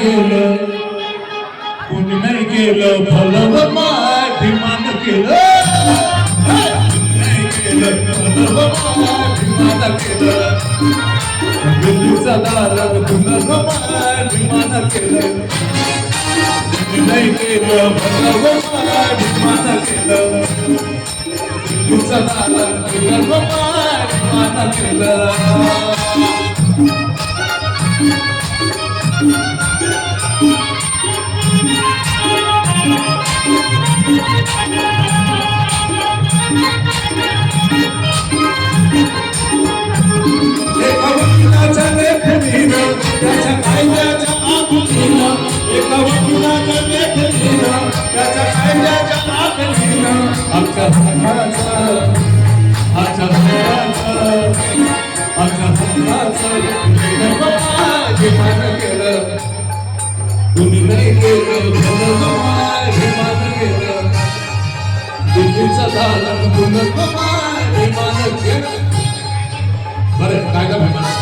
केलं कुणी नाही केलं भलं माठीमान केलं नाही केलं भलं माठीमान केलं दिल्लीचा दारात कुणा माठीमान केलं कुणी नाही केलं भलं माठीमान केलं दिल्लीचा दारात कुणा माठीमान केलं एका वकिलाच्या लेखणीनं त्याच्या कायद्याच्या आखणीनं एका वकिलाच्या लेखणीनं त्याच्या कायद्याच्या आखणीनं आमच्या हक्काचं माठीमान केलं कुणी नाही केलं माठीमान केलं दिल्लीचा दालन कुणा माठीमान केलं बरं काय का